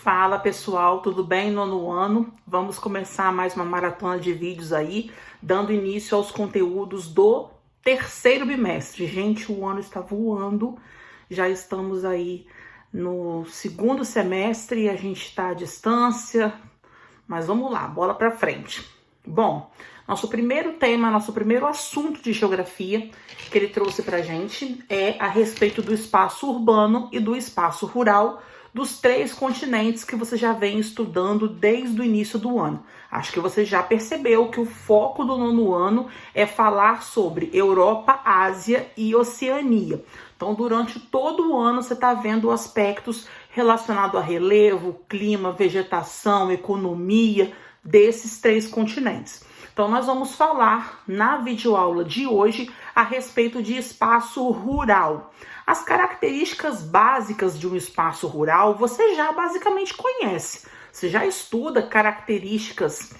Fala pessoal, tudo bem? Nono ano, vamos começar mais uma maratona de vídeos aí, dando início aos conteúdos do terceiro bimestre. Gente, o ano está voando, já estamos aí no segundo semestre e a gente está à distância, mas vamos lá, bola para frente. Bom, nosso primeiro tema, nosso primeiro assunto de geografia que ele trouxe pra gente é a respeito do espaço urbano e do espaço rural dos 3 continentes que você já vem estudando desde o início do ano. Acho que você já percebeu que o foco do nono ano é falar sobre Europa, Ásia e Oceania. Então, durante todo o ano, você está vendo aspectos relacionados a relevo, clima, vegetação, economia desses 3 continentes. Então, nós vamos falar na videoaula de hoje a respeito de espaço rural. As características básicas de um espaço rural você já basicamente conhece. Você já estuda características,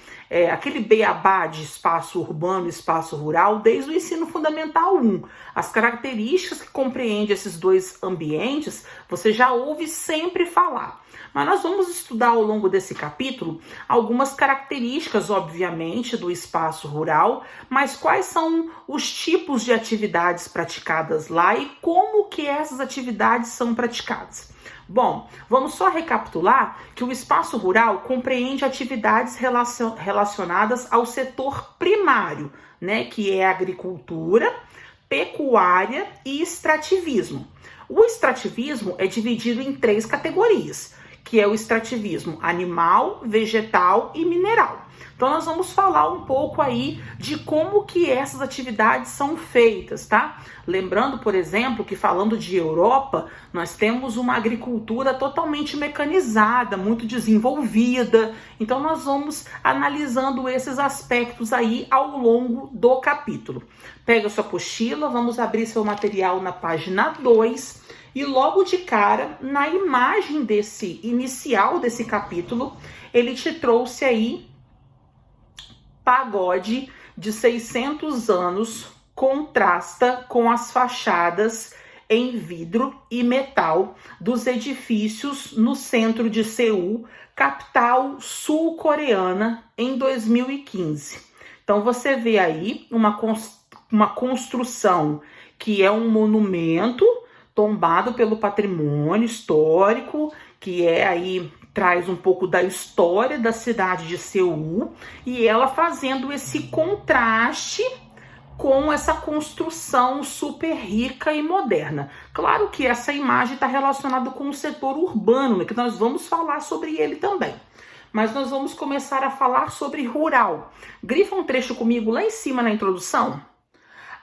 aquele beabá de espaço urbano e espaço rural desde o ensino fundamental 1. As características que compreendem esses 2 ambientes você já ouve sempre falar. Mas nós vamos estudar ao longo desse capítulo algumas características, obviamente, do espaço rural, mas quais são os tipos de atividades praticadas lá e como que essas atividades são praticadas. Bom, vamos só recapitular que o espaço rural compreende atividades relacionadas ao setor primário, né, que é a agricultura, pecuária e extrativismo. O extrativismo é dividido em 3 categorias, que é o extrativismo animal, vegetal e mineral. Então nós vamos falar um pouco aí de como que essas atividades são feitas, tá? Lembrando, por exemplo, que falando de Europa, nós temos uma agricultura totalmente mecanizada, muito desenvolvida. Então nós vamos analisando esses aspectos aí ao longo do capítulo. Pega sua apostila, vamos abrir seu material na página 2. E logo de cara, na imagem inicial desse capítulo, ele te trouxe aí pagode de 600 anos contrasta com as fachadas em vidro e metal dos edifícios no centro de Seul, capital sul-coreana, em 2015. Então você vê aí uma construção que é um monumento tombado pelo patrimônio histórico, que traz um pouco da história da cidade de Seul, e ela fazendo esse contraste com essa construção super rica e moderna. Claro que essa imagem está relacionada com o setor urbano, né, que nós vamos falar sobre ele também. Mas nós vamos começar a falar sobre rural. Grifa um trecho comigo lá em cima na introdução.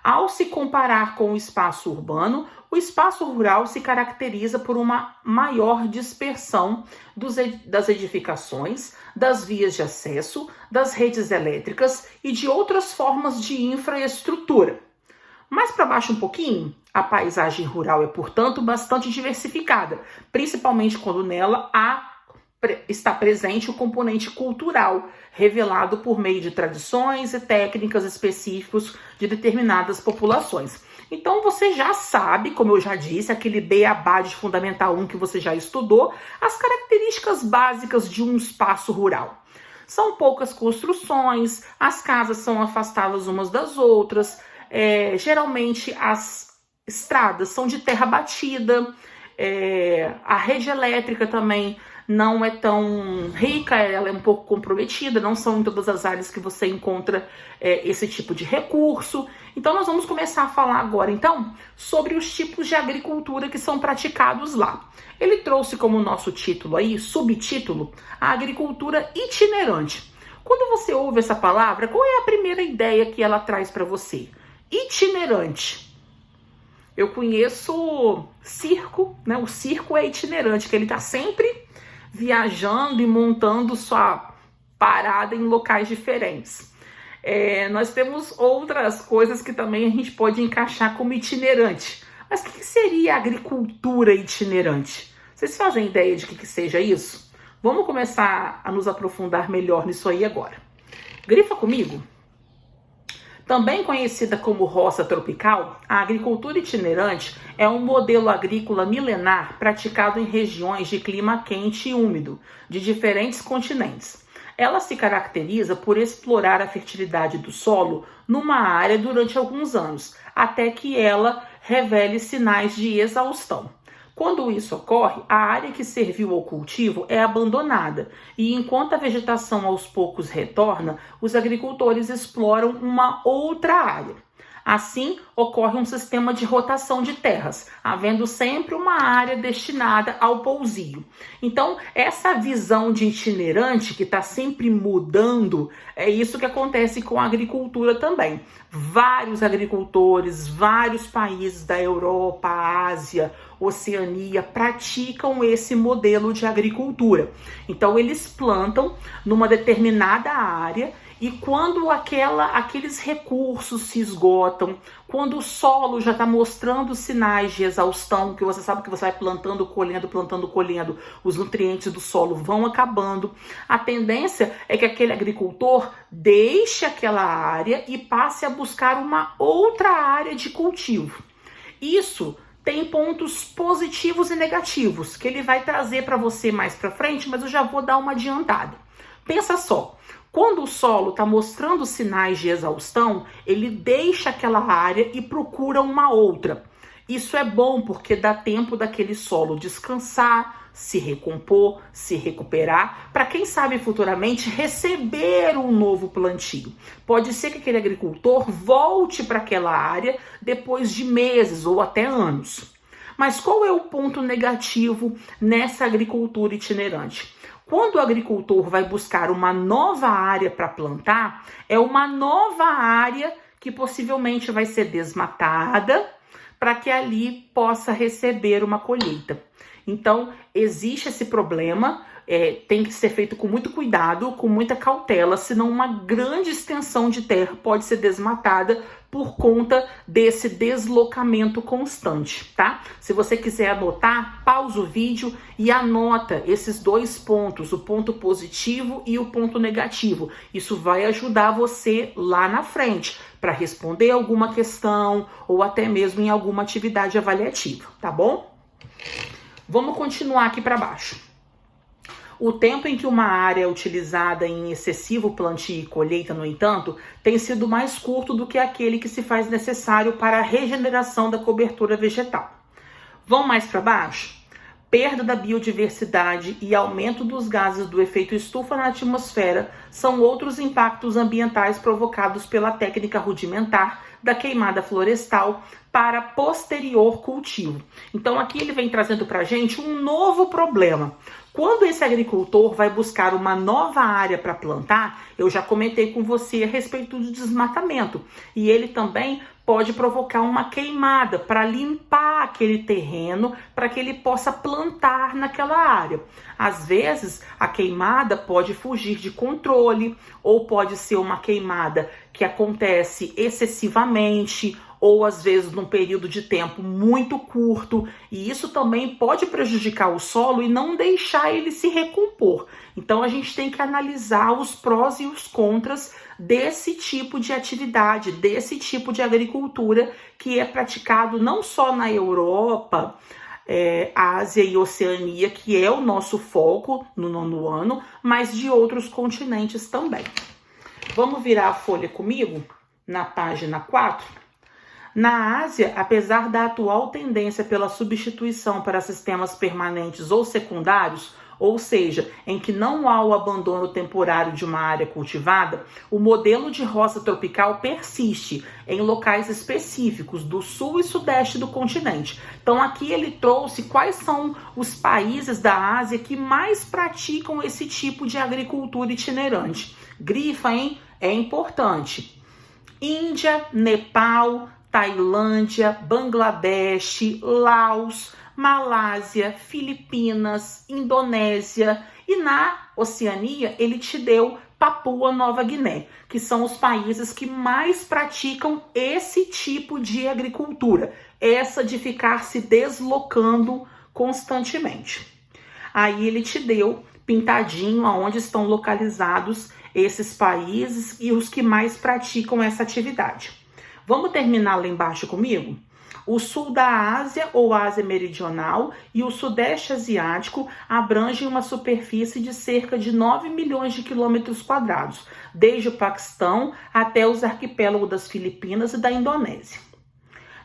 Ao se comparar com o espaço urbano, o espaço rural se caracteriza por uma maior dispersão das edificações, das vias de acesso, das redes elétricas e de outras formas de infraestrutura. Mais para baixo um pouquinho, a paisagem rural é, portanto, bastante diversificada, principalmente quando nela está presente o componente cultural, revelado por meio de tradições e técnicas específicas de determinadas populações. Então você já sabe, como eu já disse, aquele beabá de Fundamental 1 que você já estudou, as características básicas de um espaço rural. São poucas construções, as casas são afastadas umas das outras, geralmente as estradas são de terra batida, a rede elétrica também não é tão rica, ela é um pouco comprometida, não são em todas as áreas que você encontra esse tipo de recurso. Então nós vamos começar a falar agora, então, sobre os tipos de agricultura que são praticados lá. Ele trouxe como nosso título aí, subtítulo, a agricultura itinerante. Quando você ouve essa palavra, qual é a primeira ideia que ela traz para você? Itinerante. Eu conheço circo, né? O circo é itinerante, que ele está sempre viajando e montando sua parada em locais diferentes. Nós temos outras coisas que também a gente pode encaixar como itinerante. Mas o que seria agricultura itinerante? Vocês fazem ideia de que seja isso? Vamos começar a nos aprofundar melhor nisso aí agora. Grifa comigo. Também conhecida como roça tropical, a agricultura itinerante é um modelo agrícola milenar praticado em regiões de clima quente e úmido, de diferentes continentes. Ela se caracteriza por explorar a fertilidade do solo numa área durante alguns anos, até que ela revele sinais de exaustão. Quando isso ocorre, a área que serviu ao cultivo é abandonada e, enquanto a vegetação aos poucos retorna, os agricultores exploram uma outra área. Assim, ocorre um sistema de rotação de terras, havendo sempre uma área destinada ao pousio. Então, essa visão de itinerante que está sempre mudando, é isso que acontece com a agricultura também. Vários agricultores, vários países da Europa, Ásia, Oceania praticam esse modelo de agricultura. Então, eles plantam numa determinada área e quando aqueles recursos se esgotam, quando o solo já está mostrando sinais de exaustão, que você sabe que você vai plantando, colhendo, os nutrientes do solo vão acabando, a tendência é que aquele agricultor deixe aquela área e passe a buscar uma outra área de cultivo. Isso tem pontos positivos e negativos, que ele vai trazer para você mais para frente, mas eu já vou dar uma adiantada. Pensa só. Quando o solo está mostrando sinais de exaustão, ele deixa aquela área e procura uma outra. Isso é bom porque dá tempo daquele solo descansar, se recompor, se recuperar, para quem sabe futuramente receber um novo plantio. Pode ser que aquele agricultor volte para aquela área depois de meses ou até anos. Mas qual é o ponto negativo nessa agricultura itinerante? Quando o agricultor vai buscar uma nova área para plantar, é uma nova área que possivelmente vai ser desmatada para que ali possa receber uma colheita. Então, existe esse problema, tem que ser feito com muito cuidado, com muita cautela, senão uma grande extensão de terra pode ser desmatada por conta desse deslocamento constante, tá? Se você quiser anotar, pausa o vídeo e anota esses dois pontos, o ponto positivo e o ponto negativo. Isso vai ajudar você lá na frente para responder alguma questão ou até mesmo em alguma atividade avaliativa, tá bom? Vamos continuar aqui para baixo. O tempo em que uma área é utilizada em excessivo plantio e colheita, no entanto, tem sido mais curto do que aquele que se faz necessário para a regeneração da cobertura vegetal. Vamos mais para baixo? Perda da biodiversidade e aumento dos gases do efeito estufa na atmosfera são outros impactos ambientais provocados pela técnica rudimentar da queimada florestal para posterior cultivo. Então aqui ele vem trazendo para a gente um novo problema. Quando esse agricultor vai buscar uma nova área para plantar, eu já comentei com você a respeito do desmatamento. E ele também pode provocar uma queimada para limpar aquele terreno, para que ele possa plantar naquela área. Às vezes, a queimada pode fugir de controle, ou pode ser uma queimada que acontece excessivamente, ou às vezes num período de tempo muito curto, e isso também pode prejudicar o solo e não deixar ele se recompor. Então a gente tem que analisar os prós e os contras desse tipo de atividade, desse tipo de agricultura que é praticado não só na Europa, Ásia e Oceania, que é o nosso foco no 9º ano, mas de outros continentes também. Vamos virar a folha comigo na página 4. Na Ásia, apesar da atual tendência pela substituição para sistemas permanentes ou secundários, ou seja, em que não há o abandono temporário de uma área cultivada, o modelo de roça tropical persiste em locais específicos do sul e sudeste do continente. Então aqui ele trouxe quais são os países da Ásia que mais praticam esse tipo de agricultura itinerante. Grifa, hein? É importante. Índia, Nepal, Tailândia, Bangladesh, Laos, Malásia, Filipinas, Indonésia e na Oceania ele te deu Papua Nova Guiné, que são os países que mais praticam esse tipo de agricultura, essa de ficar se deslocando constantemente. Aí ele te deu pintadinho aonde estão localizados esses países e os que mais praticam essa atividade. Vamos terminar lá embaixo comigo? O sul da Ásia ou Ásia Meridional e o Sudeste Asiático abrangem uma superfície de cerca de 9 milhões de quilômetros quadrados, desde o Paquistão até os arquipélagos das Filipinas e da Indonésia.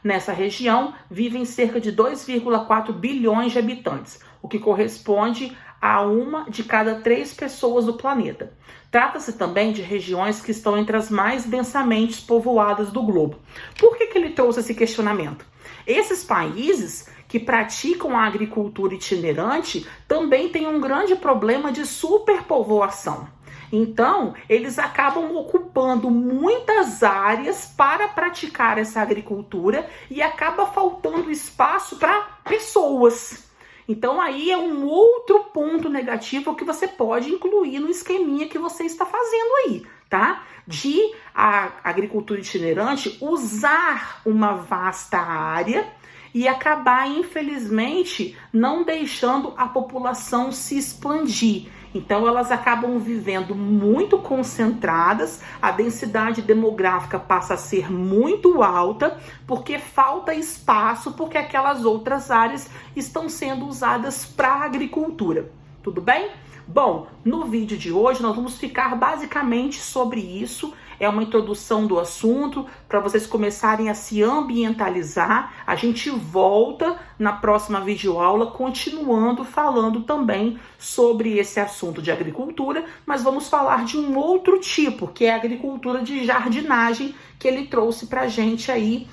Nessa região, vivem cerca de 2,4 bilhões de habitantes, o que corresponde a 1 de cada 3 pessoas do planeta. Trata-se também de regiões que estão entre as mais densamente povoadas do globo. Por que ele trouxe esse questionamento? Esses países que praticam a agricultura itinerante também têm um grande problema de superpovoação. Então, eles acabam ocupando muitas áreas para praticar essa agricultura e acaba faltando espaço para pessoas. Então, aí é um outro ponto negativo que você pode incluir no esqueminha que você está fazendo aí, tá? De a agricultura itinerante usar uma vasta área e acabar, infelizmente, não deixando a população se expandir. Então, elas acabam vivendo muito concentradas, a densidade demográfica passa a ser muito alta, porque falta espaço, porque aquelas outras áreas estão sendo usadas para a agricultura. Tudo bem? Bom, no vídeo de hoje nós vamos ficar basicamente sobre isso. É uma introdução do assunto para vocês começarem a se ambientalizar. A gente volta na próxima videoaula continuando falando também sobre esse assunto de agricultura, mas vamos falar de um outro tipo, que é a agricultura de jardinagem, que ele trouxe pra gente aí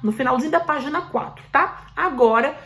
no finalzinho da página 4, tá? Agora